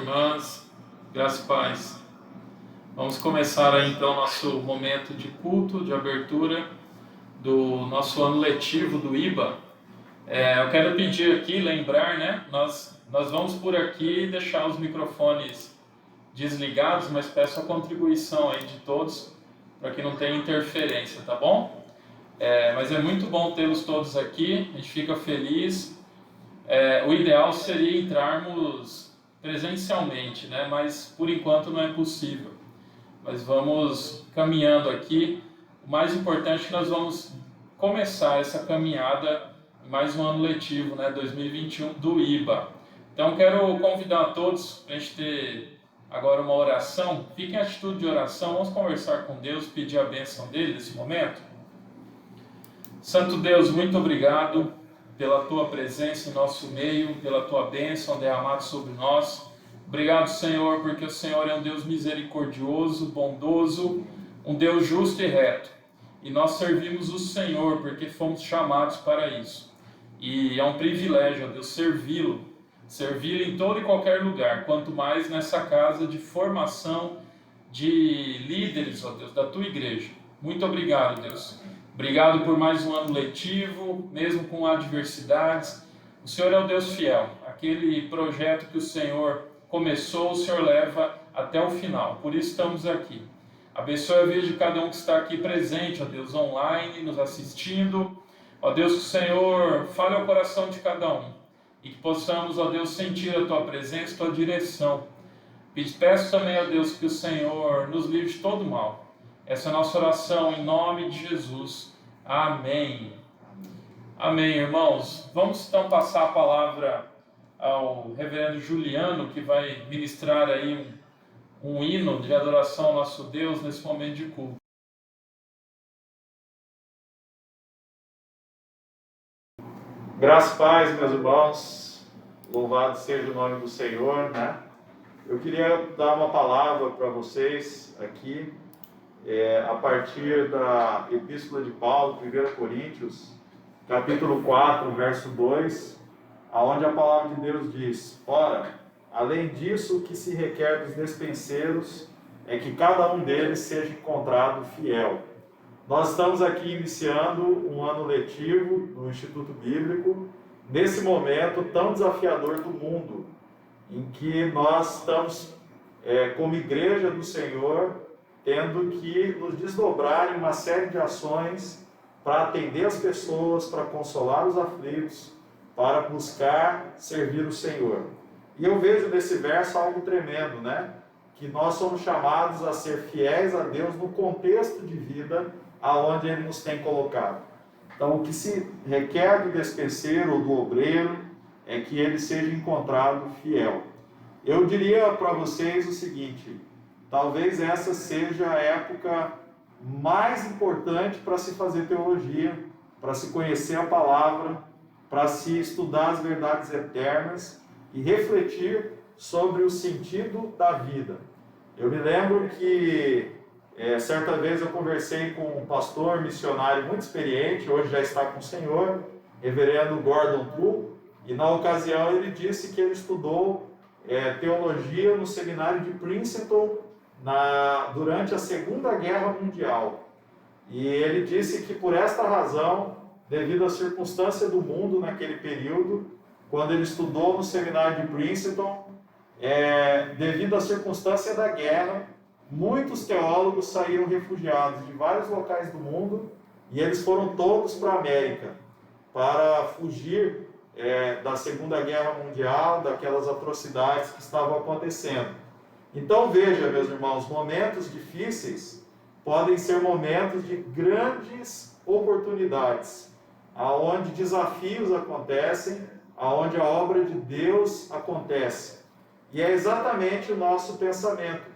Irmãs, graças e paz. Vamos começar aí então nosso momento de culto, de abertura do nosso ano letivo do IBA. Eu quero pedir aqui, lembrar, né? Nós vamos por aqui deixar os microfones desligados, mas peço a contribuição aí de todos para que não tenha interferência, tá bom? Mas é muito bom tê-los todos aqui, a gente fica feliz. O ideal seria entrarmos presencialmente, né? Mas por enquanto não é possível. Mas vamos caminhando aqui. O mais importante é que nós vamos começar essa caminhada em mais um ano letivo, né? 2021 do IBA. Então quero convidar a todos para a gente ter agora uma oração. Fiquem em atitude de oração, vamos conversar com Deus, pedir a bênção dele nesse momento. Santo Deus, muito obrigado pela Tua presença em nosso meio, pela Tua bênção derramada sobre nós. Obrigado, Senhor, porque o Senhor é um Deus misericordioso, bondoso, um Deus justo e reto. E nós servimos o Senhor porque fomos chamados para isso. E é um privilégio, ó Deus, servi-lo em todo e qualquer lugar, quanto mais nessa casa de formação de líderes, ó Deus, da Tua igreja. Muito obrigado, Deus. Obrigado por mais um ano letivo, mesmo com adversidades. O Senhor é o Deus fiel. Aquele projeto que o Senhor começou, o Senhor leva até o final. Por isso estamos aqui. Abençoe a vida de cada um que está aqui presente, ó Deus, online, nos assistindo. Ó Deus, que o Senhor fale ao coração de cada um. E que possamos, ó Deus, sentir a Tua presença, a Tua direção. Peço também, ó Deus, que o Senhor nos livre de todo mal. Essa é a nossa oração em nome de Jesus. Amém. Amém, irmãos. Vamos então passar a palavra ao reverendo Juliano, que vai ministrar aí um hino de adoração ao nosso Deus nesse momento de culto. Graças e paz, meus irmãos. Louvado seja o nome do Senhor, né? Eu queria dar uma palavra para vocês aqui, a partir da Epístola de Paulo, 1 Coríntios, capítulo 4, verso 2, aonde a palavra de Deus diz: Ora, além disso, o que se requer dos despenseiros é que cada um deles seja encontrado fiel. Nós estamos aqui iniciando um ano letivo no Instituto Bíblico, nesse momento tão desafiador do mundo, em que nós estamos, como igreja do Senhor, tendo que nos desdobrar em uma série de ações para atender as pessoas, para consolar os aflitos, para buscar servir o Senhor. E eu vejo nesse verso algo tremendo, né? Que nós somos chamados a ser fiéis a Deus no contexto de vida aonde Ele nos tem colocado. Então, o que se requer do despenseiro ou do obreiro é que ele seja encontrado fiel. Eu diria para vocês o seguinte: talvez essa seja a época mais importante para se fazer teologia, para se conhecer a palavra, para se estudar as verdades eternas e refletir sobre o sentido da vida. Eu me lembro que certa vez eu conversei com um pastor missionário muito experiente, hoje já está com o Senhor, reverendo Gordon Poole, e na ocasião ele disse que ele estudou teologia no seminário de Princeton durante a Segunda Guerra Mundial. E ele disse que por esta razão, devido à circunstância do mundo naquele período, quando ele estudou no seminário de Princeton, devido à circunstância da guerra, muitos teólogos saíram refugiados de vários locais do mundo e eles foram todos para a América para fugir da Segunda Guerra Mundial, daquelas atrocidades que estavam acontecendo. Então veja, meus irmãos, momentos difíceis podem ser momentos de grandes oportunidades, aonde desafios acontecem, aonde a obra de Deus acontece. E é exatamente o nosso pensamento.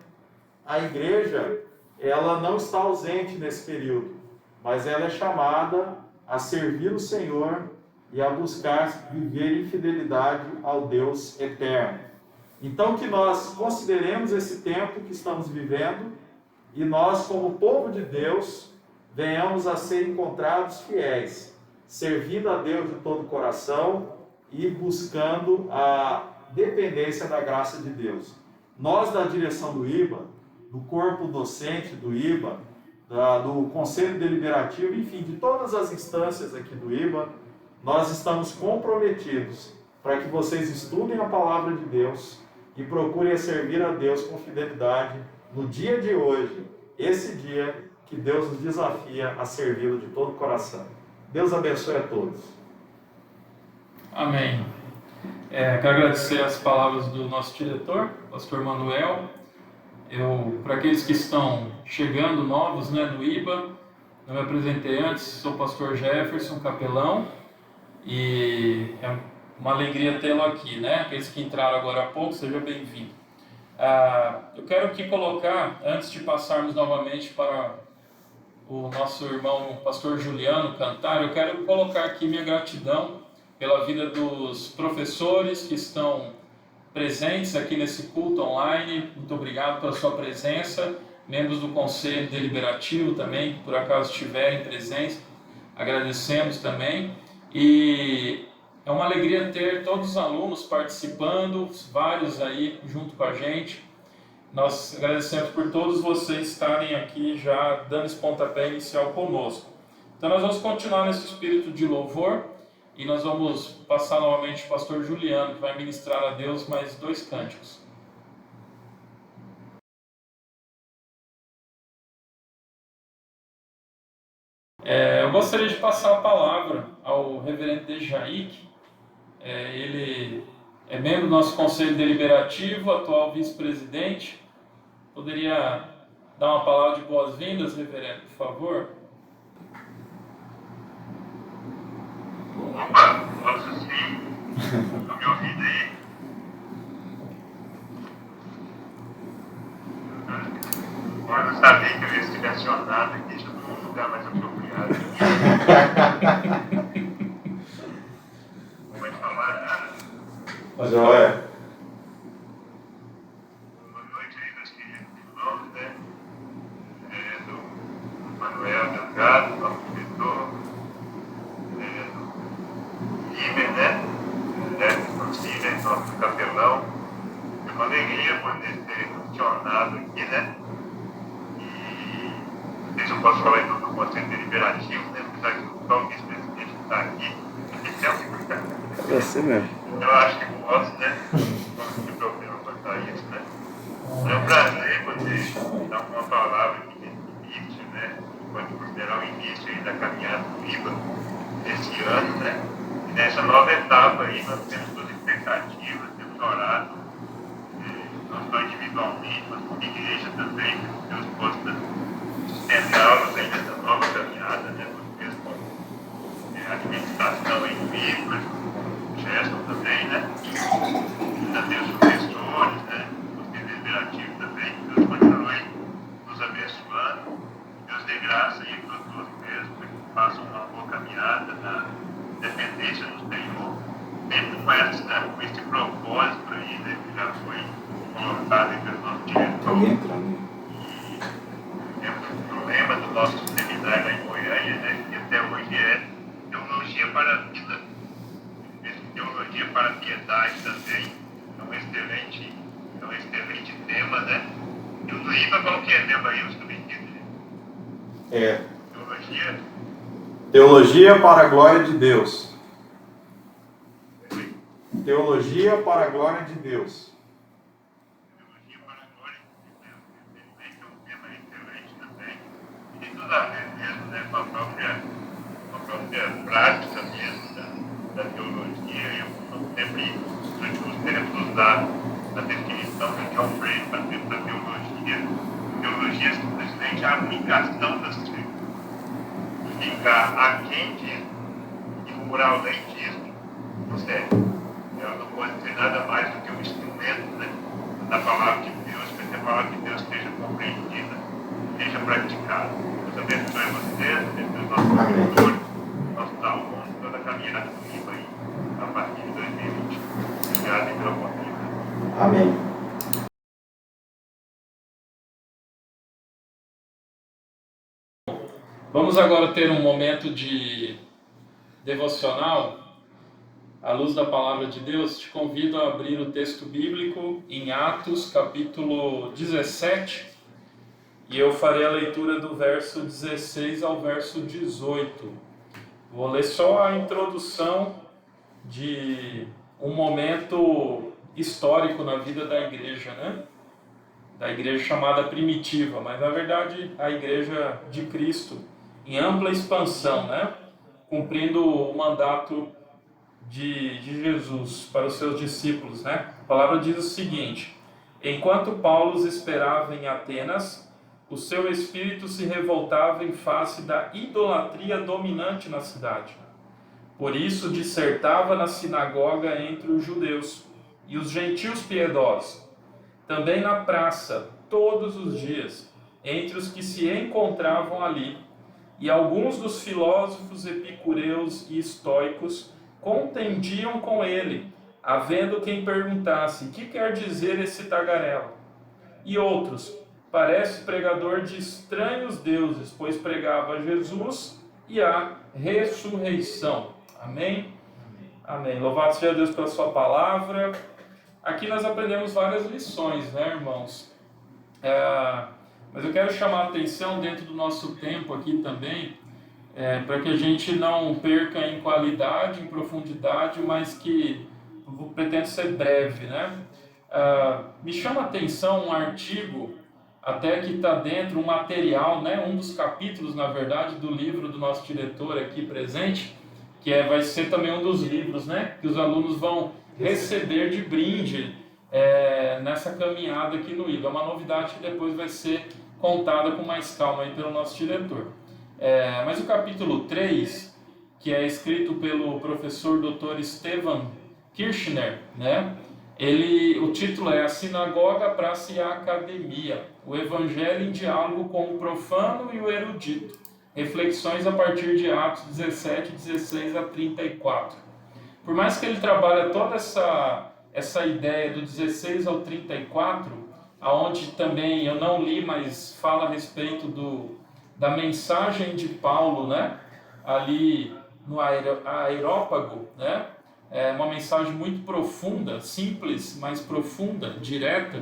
A igreja, ela não está ausente nesse período, mas ela é chamada a servir o Senhor e a buscar viver em fidelidade ao Deus eterno. Então, que nós consideremos esse tempo que estamos vivendo e nós, como povo de Deus, venhamos a ser encontrados fiéis, servindo a Deus de todo o coração e buscando a dependência da graça de Deus. Nós, da direção do IBA, do corpo docente do IBA, do Conselho Deliberativo, enfim, de todas as instâncias aqui do IBA, nós estamos comprometidos para que vocês estudem a palavra de Deus e procurem servir a Deus com fidelidade no dia de hoje, esse dia que Deus nos desafia a servi-lo de todo o coração. Deus abençoe a todos. Amém. Quero agradecer as palavras do nosso diretor, pastor Manuel. Para aqueles que estão chegando novos, no IBA, não me apresentei antes, sou o pastor Jefferson, capelão, e é uma alegria tê-lo aqui, Aqueles que entraram agora há pouco, seja bem-vindo. Eu quero aqui colocar, antes de passarmos novamente para o nosso irmão pastor Juliano cantar, eu quero colocar aqui minha gratidão pela vida dos professores que estão presentes aqui nesse culto online. Muito obrigado pela sua presença. Membros do Conselho Deliberativo também, que por acaso estiverem presentes, agradecemos também. E é uma alegria ter todos os alunos participando, vários aí junto com a gente. Nós agradecemos por todos vocês estarem aqui já dando esse pontapé inicial conosco. Então nós vamos continuar nesse espírito de louvor e nós vamos passar novamente o pastor Juliano, que vai ministrar a Deus mais 2 cânticos. Eu gostaria de passar a palavra ao reverendo Dejaíque. Ele é membro do nosso Conselho Deliberativo, atual vice-presidente. Poderia dar uma palavra de boas-vindas, reverendo, por favor? Opa, posso sim. Estão me ouvindo aí? Eu não sabia que eu ia ser mencionado aqui, deixa eu num lugar mais apropriado. Pode falar nada? Joia. Boa noite aí, meus queridos irmãos, do Manuel Delgado, nosso diretor, do Iber, nosso Iber, nosso capelão. É uma alegria poder ser funcionado aqui, E não sei se eu posso falar em nome do Conselho Deliberativo, apesar que só o vice-presidente está aqui. É assim mesmo. Eu acho que posso, Não tem problema quanto a isso, É um prazer poder dar uma palavra aqui nesse início, Pode considerar o início aí da caminhada do IBA desse ano, E nessa nova etapa aí nós temos todas as expectativas, temos orado, não só individualmente, mas como igreja também, que Deus possa sustentá-los aí nessa nova caminhada, Vocês com administração aí do IBA, gestos também, também os professores, os deliberativos também, que Deus continue nos abençoando, Deus dê graça aí para todos mesmo, para que façam uma boa caminhada na dependência do Senhor, sempre com esse propósito aí, que já foi colocado aí pelo nosso diretor. E temos o lema do nosso seminário lá em Goiânia, que até hoje é teologia para a vida. Teologia para a piedade também é um excelente tema, E o do IBA, qual que é, Nebaílson, também diz, Teologia? Teologia para a glória de Deus. Teologia para a glória de Deus. Teologia para a glória de Deus. Infelizmente é um tema excelente também. E tem tudo a ver mesmo, com a própria prática mesmo da teologia. Eu sempre, durante os tempos, usar a definição de John Frame para teologia. Teologia é simplesmente a aplicação das escrituras. Ficar aquém disso e por além disso, não serve. Ela não pode ser nada mais do que um instrumento, da palavra de Deus, para que a palavra de Deus seja compreendida, seja praticada. Deus abençoe vocês, abençoe os nossos professores, nossos alunos, toda a caminhada comigo aí, a partir de 2020. Obrigado pela oportunidade. Amém. Vamos agora ter um momento de devocional. à luz da palavra de Deus, te convido a abrir o texto bíblico em Atos, capítulo 17, e eu farei a leitura do verso 16 ao verso 18. Vou ler só a introdução de um momento histórico na vida da igreja, né? Da igreja chamada primitiva, mas na verdade a igreja de Cristo, em ampla expansão, né? Cumprindo o mandato de Jesus para os seus discípulos, né? A palavra diz o seguinte: enquanto Paulo esperava em Atenas, o seu espírito se revoltava em face da idolatria dominante na cidade. Por isso dissertava na sinagoga entre os judeus e os gentios piedosos, também na praça, todos os dias, entre os que se encontravam ali. E alguns dos filósofos epicureus e estoicos contendiam com ele, havendo quem perguntasse: que quer dizer esse tagarela? E outros: parece pregador de estranhos deuses, pois pregava Jesus e a ressurreição. Amém? Amém. Louvado seja Deus pela sua palavra. Aqui nós aprendemos várias lições, né, irmãos? Mas eu quero chamar a atenção dentro do nosso tempo aqui também, para que a gente não perca em qualidade, em profundidade, mas que eu pretendo ser breve, né? Me chama a atenção um artigo, até que está dentro, um material, né? Um dos capítulos, na verdade, do livro do nosso diretor aqui presente, que vai ser também um dos livros, né? Que os alunos vão receber de brinde nessa caminhada aqui no IBA. É uma novidade que depois vai ser contada com mais calma aí pelo nosso diretor. Mas o capítulo 3, que é escrito pelo professor Dr. Stefan Kirchner, né? O título é A Sinagoga, a Praça e a Academia, o Evangelho em diálogo com o profano e o erudito. Reflexões a partir de Atos 17, 16 a 34. Por mais que ele trabalhe toda essa ideia do 16 ao 34, aonde também eu não li, mas fala a respeito da mensagem de Paulo, né? Ali no Areópago, né? É uma mensagem muito profunda, simples, mas profunda, direta,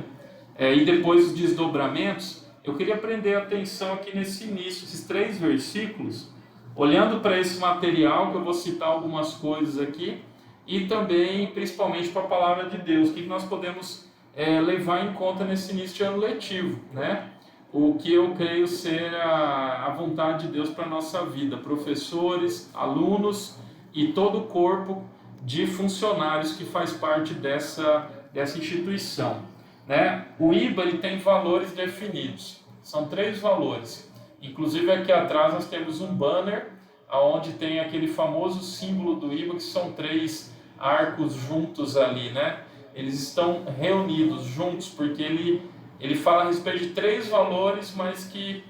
e depois os desdobramentos. Eu queria prender a atenção aqui nesse início, esses 3 versículos, olhando para esse material, que eu vou citar algumas coisas aqui, e também, principalmente, para a palavra de Deus, o que nós podemos levar em conta nesse início de ano letivo, né? O que eu creio ser a vontade de Deus para a nossa vida, professores, alunos e todo o corpo de funcionários que faz parte dessa instituição, né? O IBA ele tem valores definidos, são 3 valores. Inclusive aqui atrás nós temos um banner onde tem aquele famoso símbolo do IBA, que são 3 arcos juntos ali, né? Eles estão reunidos juntos porque ele fala a respeito de 3 valores, mas que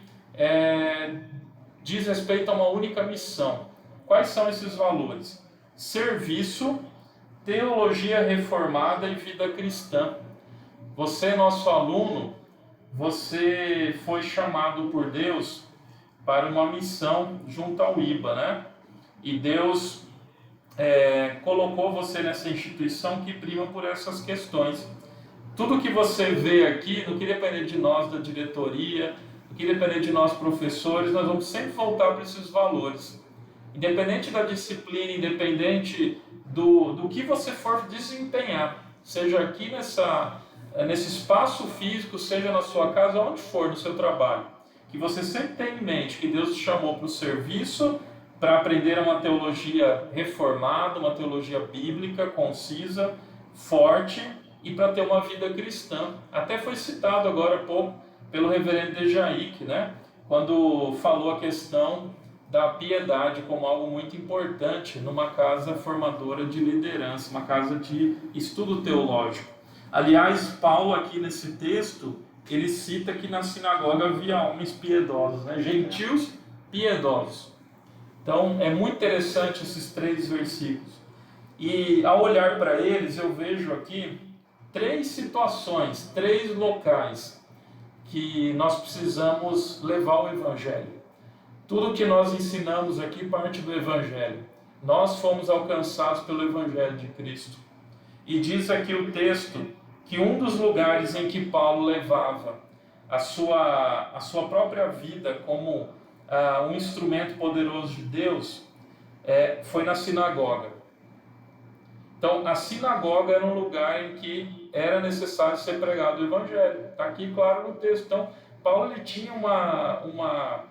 diz respeito a uma única missão. Quais são esses valores? Serviço, teologia reformada e vida cristã. Você, nosso aluno, você foi chamado por Deus para uma missão junto ao IBA, né? E Deus colocou você nessa instituição que prima por essas questões. Tudo que você vê aqui, no que depender de nós da diretoria, no que depender de nós professores, nós vamos sempre voltar para esses valores. Independente da disciplina, independente do que você for desempenhar, seja aqui nesse espaço físico, seja na sua casa, onde for, no seu trabalho, que você sempre tenha em mente que Deus te chamou para o serviço, para aprender uma teologia reformada, uma teologia bíblica, concisa, forte, e para ter uma vida cristã. Até foi citado agora há pouco pelo reverendo Dejaíque, né? Quando falou a questão da piedade como algo muito importante numa casa formadora de liderança, uma casa de estudo teológico. Aliás, Paulo aqui nesse texto, ele cita que na sinagoga havia homens piedosos, né? Gentios piedosos. Então, é muito interessante esses 3 versículos. E ao olhar para eles, eu vejo aqui 3 situações, 3 locais que nós precisamos levar o Evangelho. Tudo que nós ensinamos aqui parte do Evangelho. Nós fomos alcançados pelo Evangelho de Cristo. E diz aqui o texto que um dos lugares em que Paulo levava a sua própria vida como um instrumento poderoso de Deus foi na sinagoga. Então, a sinagoga era um lugar em que era necessário ser pregado o Evangelho. Está aqui claro no texto. Então, Paulo ele tinha uma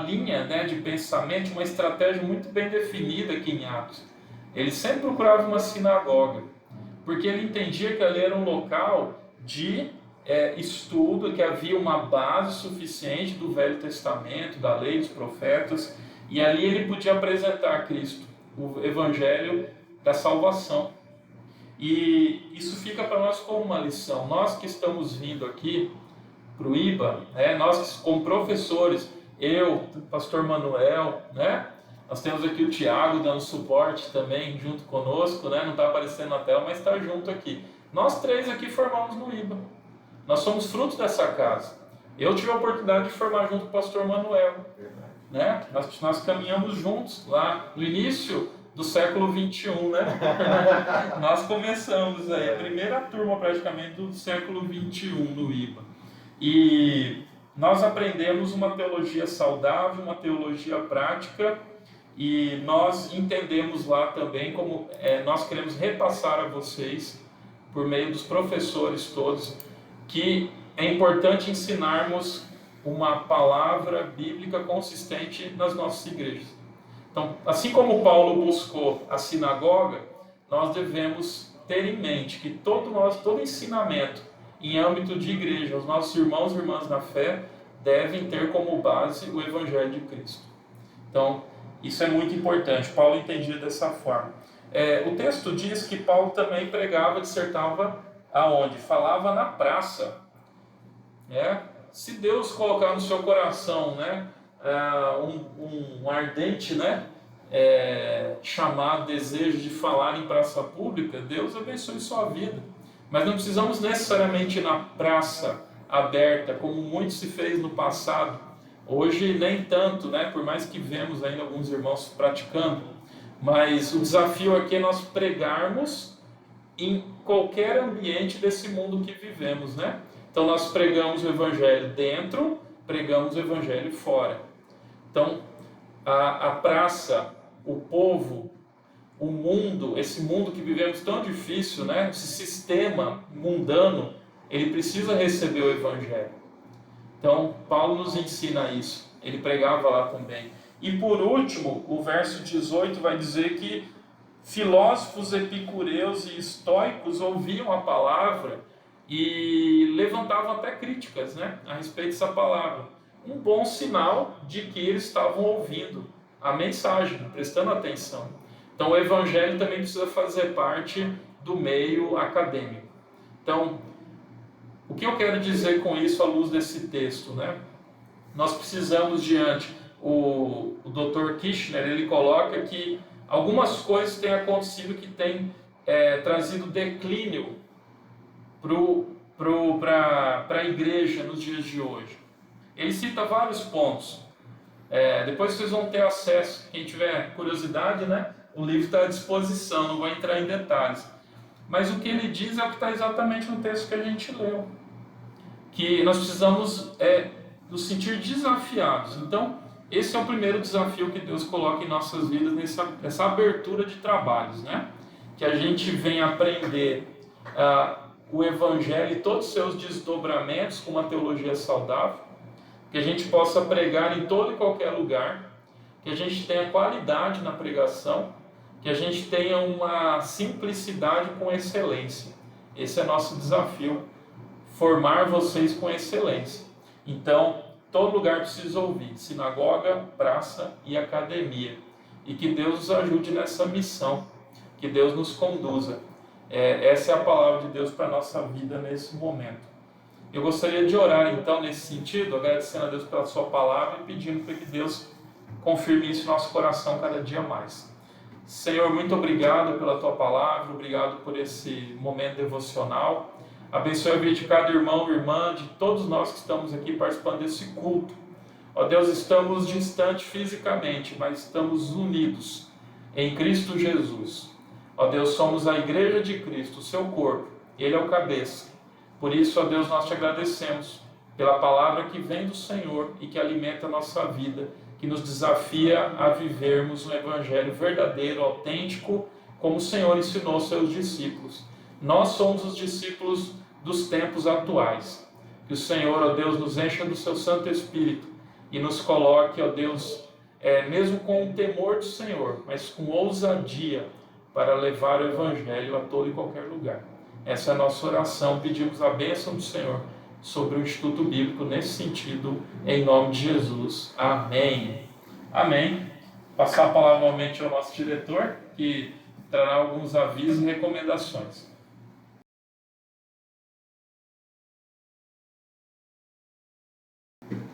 linha, né, de pensamento, uma estratégia muito bem definida aqui em Atos. Ele sempre procurava uma sinagoga, porque ele entendia que ali era um local de estudo, que havia uma base suficiente do Velho Testamento, da lei, dos profetas, e ali ele podia apresentar Cristo, o Evangelho da salvação. E isso fica para nós como uma lição. Nós que estamos vindo aqui para o IBA, nós como professores, eu, o pastor Manuel, nós temos aqui o Tiago dando suporte também junto conosco, não está aparecendo na tela, mas está junto aqui. Nós três aqui formamos no IBA. Nós somos frutos dessa casa. Eu tive a oportunidade de formar junto com o pastor Manuel. Nós caminhamos juntos lá no início do século 21, nós começamos aí, a primeira turma praticamente do século 21 no IBA. E nós aprendemos uma teologia saudável, uma teologia prática, e nós entendemos lá também como nós queremos repassar a vocês, por meio dos professores todos, que é importante ensinarmos uma palavra bíblica consistente nas nossas igrejas. Então, assim como Paulo buscou a sinagoga, nós devemos ter em mente que todo ensinamento em âmbito de igreja, os nossos irmãos e irmãs na fé devem ter como base o Evangelho de Cristo. Então, isso é muito importante. Paulo entendia dessa forma. O texto diz que Paulo também pregava, dissertava aonde? Falava na praça. Se Deus colocar no seu coração, um ardente, chamado, desejo de falar em praça pública, Deus abençoe sua vida. Mas não precisamos necessariamente ir na praça aberta, como muito se fez no passado. Hoje nem tanto, por mais que vemos ainda alguns irmãos praticando. Mas o desafio aqui é nós pregarmos em qualquer ambiente desse mundo que vivemos, Então nós pregamos o Evangelho dentro, pregamos o Evangelho fora. Então a praça, o povo, o mundo, esse mundo que vivemos tão difícil, esse sistema mundano, ele precisa receber o Evangelho. Então Paulo nos ensina isso, ele pregava lá também. E por último, o verso 18 vai dizer que filósofos epicureus e estoicos ouviam a palavra e levantavam até críticas, a respeito dessa palavra. Um bom sinal de que eles estavam ouvindo a mensagem, prestando atenção. Então o Evangelho também precisa fazer parte do meio acadêmico. Então, o que eu quero dizer com isso à luz desse texto? Nós precisamos o Dr. Kirchner, ele coloca que algumas coisas têm acontecido que têm trazido declínio para a igreja nos dias de hoje. Ele cita vários pontos. Depois vocês vão ter acesso, quem tiver curiosidade, o livro está à disposição, não vou entrar em detalhes. Mas o que ele diz é o que está exatamente no texto que a gente leu. Que nós precisamos nos sentir desafiados. Então, esse é o primeiro desafio que Deus coloca em nossas vidas, nessa abertura de trabalhos, Que a gente venha aprender o Evangelho e todos os seus desdobramentos com uma teologia saudável, que a gente possa pregar em todo e qualquer lugar, que a gente tenha qualidade na pregação, que a gente tenha uma simplicidade com excelência. Esse é nosso desafio, formar vocês com excelência. Então, todo lugar precisa ouvir, sinagoga, praça e academia. E que Deus nos ajude nessa missão, que Deus nos conduza. Essa é a palavra de Deus para a nossa vida nesse momento. Eu gostaria de orar então nesse sentido, agradecendo a Deus pela sua palavra e pedindo para que Deus confirme isso no nosso coração cada dia mais. Senhor, muito obrigado pela tua palavra, obrigado por esse momento devocional. Abençoe a vida de cada irmão e irmã, de todos nós que estamos aqui participando desse culto. Ó Deus, estamos distantes fisicamente, mas estamos unidos em Cristo Jesus. Ó Deus, somos a igreja de Cristo, o seu corpo, Ele é o cabeça. Por isso, ó Deus, nós te agradecemos pela palavra que vem do Senhor e que alimenta a nossa vida, que nos desafia a vivermos um evangelho verdadeiro, autêntico, como o Senhor ensinou aos seus discípulos. Nós somos os discípulos dos tempos atuais. Que o Senhor, ó Deus, nos encha do seu Santo Espírito e nos coloque, ó Deus, mesmo com o temor do Senhor, mas com ousadia para levar o evangelho a todo e qualquer lugar. Essa é a nossa oração. Pedimos a bênção do Senhor sobre o Instituto Bíblico nesse sentido, em nome de Jesus. Amém. Amém. Passar a palavra novamente ao nosso diretor, que trará alguns avisos e recomendações.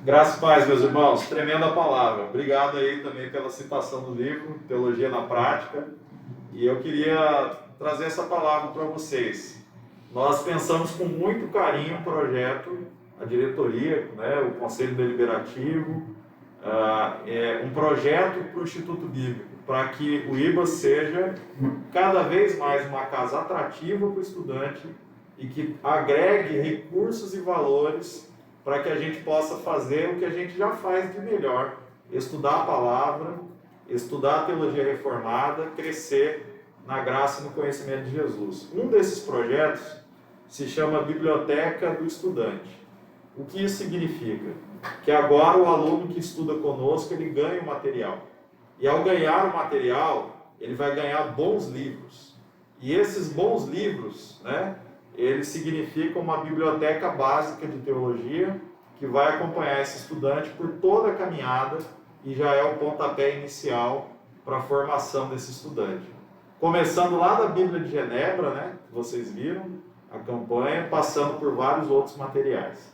Graças e paz, meus irmãos. Tremenda palavra. Obrigado aí também pela citação do livro, Teologia na Prática. E eu queria trazer essa palavra para vocês. Nós pensamos com muito carinho o projeto, a diretoria, né, o Conselho Deliberativo, um projeto para o Instituto Bíblico, para que o IBA seja cada vez mais uma casa atrativa para o estudante e que agregue recursos e valores para que a gente possa fazer o que a gente já faz de melhor: estudar a palavra, estudar a teologia reformada, crescer na graça e no conhecimento de Jesus. Um desses projetos se chama Biblioteca do Estudante. O que isso significa? Que agora o aluno que estuda conosco, ele ganha o material. E ao ganhar o material, ele vai ganhar bons livros. E esses bons livros, né, eles significam uma biblioteca básica de teologia que vai acompanhar esse estudante por toda a caminhada e já é o pontapé inicial para a formação desse estudante. Começando lá da Bíblia de Genebra, né, que vocês viram, a campanha, passando por vários outros materiais.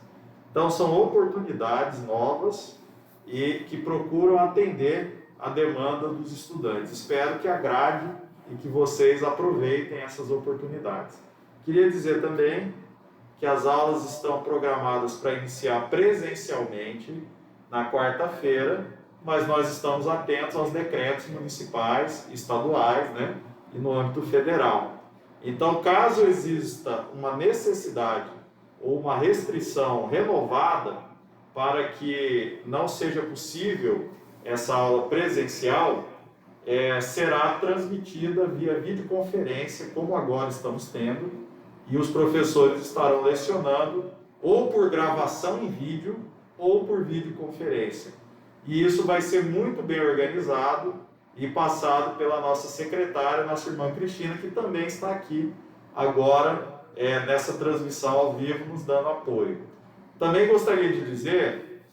Então são oportunidades novas e que procuram atender a demanda dos estudantes. Espero que agrade e que vocês aproveitem essas oportunidades. Queria dizer também que as aulas estão programadas para iniciar presencialmente na quarta-feira, mas nós estamos atentos aos decretos municipais, estaduais, né, e no âmbito federal. Então, caso exista uma necessidade ou uma restrição renovada para que não seja possível essa aula presencial, será transmitida via videoconferência, como agora estamos tendo, e os professores estarão lecionando ou por gravação em vídeo ou por videoconferência. E isso vai ser muito bem organizado e passado pela nossa secretária, nossa irmã Cristina, que também está aqui agora nessa transmissão ao vivo, nos dando apoio. Também gostaria de dizer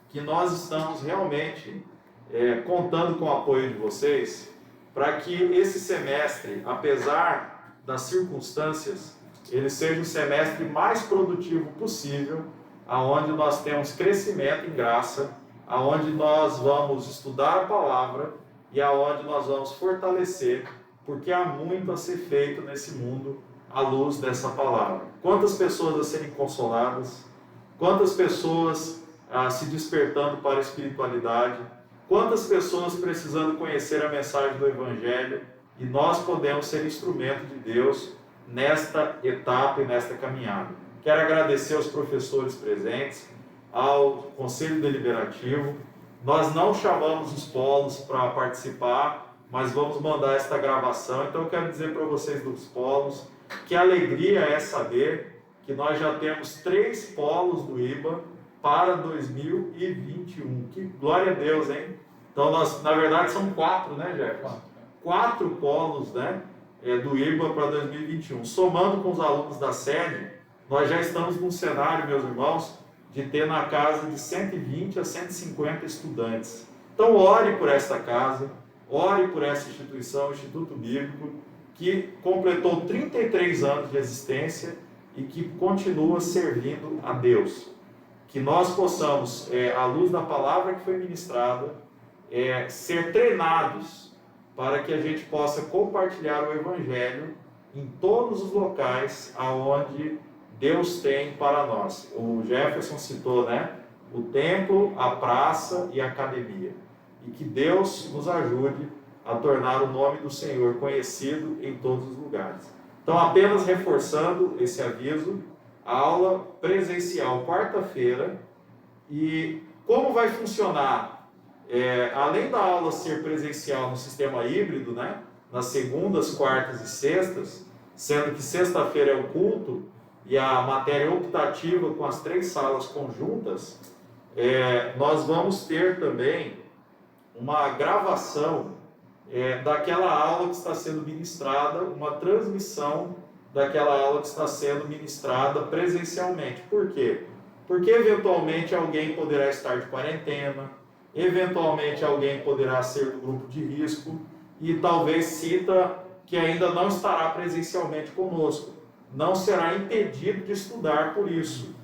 que nós estamos realmente contando com o apoio de vocês para que esse semestre, apesar das circunstâncias, ele seja o semestre mais produtivo possível, aonde nós temos crescimento em graça, aonde nós vamos estudar a palavra e aonde nós vamos fortalecer, porque há muito a ser feito nesse mundo à luz dessa palavra. Quantas pessoas a serem consoladas, quantas pessoas se despertando para a espiritualidade, quantas pessoas precisando conhecer a mensagem do Evangelho, e nós podemos ser instrumento de Deus nesta etapa e nesta caminhada. Quero agradecer aos professores presentes, ao Conselho Deliberativo. Nós não chamamos os polos para participar, mas vamos mandar esta gravação. Então eu quero dizer para vocês dos polos que a alegria é saber que nós já temos 3 polos do IBA para 2021. Que glória a Deus, hein? Então nós, na verdade, são 4, né, Jefferson? 4 polos, né, do IBA para 2021. Somando com os alunos da sede, nós já estamos num cenário, meus irmãos, de ter na casa de 120 a 150 estudantes. Então ore por esta casa, ore por essa instituição, o Instituto Bíblico, que completou 33 anos de existência e que continua servindo a Deus. Que nós possamos, à luz da palavra que foi ministrada, ser treinados para que a gente possa compartilhar o Evangelho em todos os locais aonde Deus tem para nós. O Jefferson citou, né? O templo, a praça e a academia. E que Deus nos ajude a tornar o nome do Senhor conhecido em todos os lugares. Então, apenas reforçando esse aviso, aula presencial quarta-feira. E como vai funcionar? Além da aula ser presencial no sistema híbrido, né, nas segundas, quartas e sextas, sendo que sexta-feira é o culto e a matéria optativa com as 3 salas conjuntas, nós vamos ter também uma gravação daquela aula que está sendo ministrada, uma transmissão daquela aula que está sendo ministrada presencialmente. Por quê? Porque eventualmente alguém poderá estar de quarentena, eventualmente alguém poderá ser do grupo de risco e talvez cita que ainda não estará presencialmente conosco. Não será impedido de estudar por isso.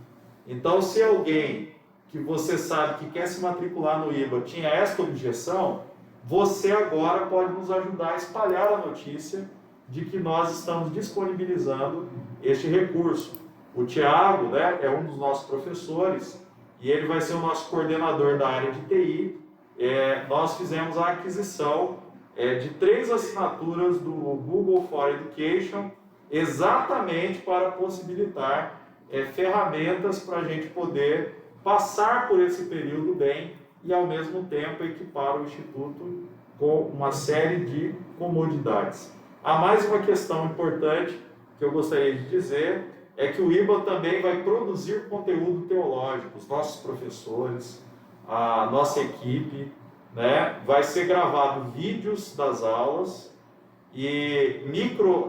Então, se alguém que você sabe que quer se matricular no IBA tinha esta objeção, você agora pode nos ajudar a espalhar a notícia de que nós estamos disponibilizando este recurso. O Tiago, né, é um dos nossos professores e ele vai ser o nosso coordenador da área de TI. Nós fizemos a aquisição de 3 assinaturas do Google for Education exatamente para possibilitar ferramentas para a gente poder passar por esse período bem e ao mesmo tempo equipar o Instituto com uma série de comodidades. Há mais uma questão importante que eu gostaria de dizer, é que o IBA também vai produzir conteúdo teológico. Os nossos professores, a nossa equipe, né, vai ser gravado vídeos das aulas e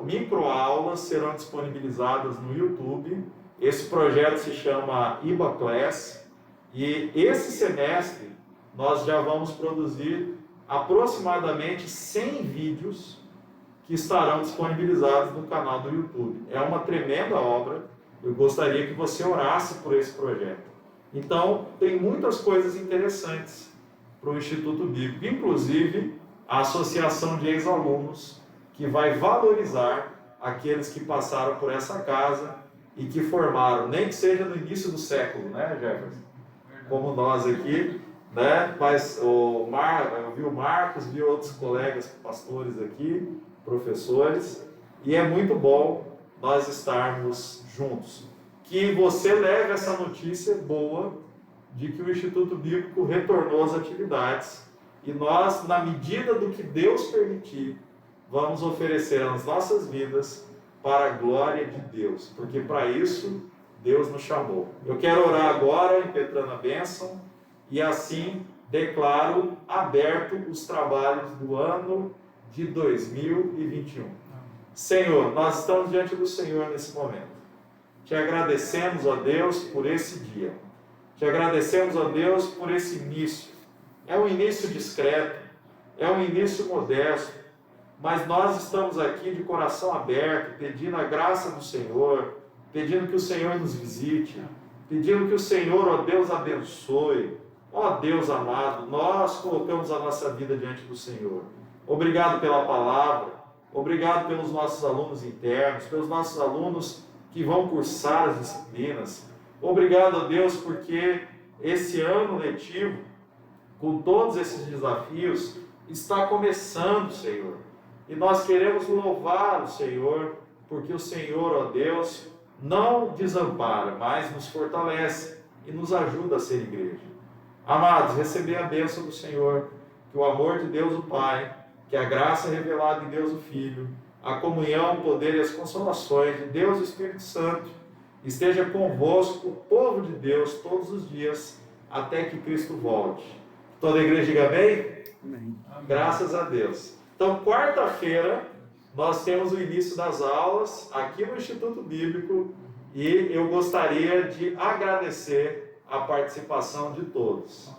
microaulas serão disponibilizadas no YouTube. Esse projeto se chama IBA Class e esse semestre nós já vamos produzir aproximadamente 100 vídeos que estarão disponibilizados no canal do YouTube. É uma tremenda obra, eu gostaria que você orasse por esse projeto. Então, tem muitas coisas interessantes para o Instituto Bíblico, inclusive a Associação de Ex-Alunos, que vai valorizar aqueles que passaram por essa casa e que formaram, nem que seja no início do século, né, Jefferson? Como nós aqui, né? Mas eu vi o Marcos, vi outros colegas pastores aqui, professores, e é muito bom nós estarmos juntos. Que você leve essa notícia boa de que o Instituto Bíblico retornou às atividades e nós, na medida do que Deus permitir, vamos oferecer as nossas vidas para a glória de Deus, porque para isso Deus nos chamou. Eu quero orar agora, impetrando a bênção, e assim declaro aberto os trabalhos do ano de 2021. Senhor, nós estamos diante do Senhor nesse momento. Te agradecemos, ó Deus, por esse dia. Te agradecemos, ó Deus, por esse início. É um início discreto, é um início modesto, mas nós estamos aqui de coração aberto, pedindo a graça do Senhor, pedindo que o Senhor nos visite, pedindo que o Senhor, ó Deus, abençoe. Ó Deus amado, nós colocamos a nossa vida diante do Senhor. Obrigado pela palavra, obrigado pelos nossos alunos internos, pelos nossos alunos que vão cursar as disciplinas. Obrigado a Deus porque esse ano letivo, com todos esses desafios, está começando, Senhor. E nós queremos louvar o Senhor, porque o Senhor, ó Deus, não desampara, mas nos fortalece e nos ajuda a ser igreja. Amados, receber a bênção do Senhor, que o amor de Deus o Pai, que a graça revelada em Deus o Filho, a comunhão, o poder e as consolações de Deus o Espírito Santo esteja convosco, o povo de Deus, todos os dias, até que Cristo volte. Toda a igreja diga amém? Amém. Graças a Deus. Então, quarta-feira, nós temos o início das aulas aqui no Instituto Bíblico e eu gostaria de agradecer a participação de todos.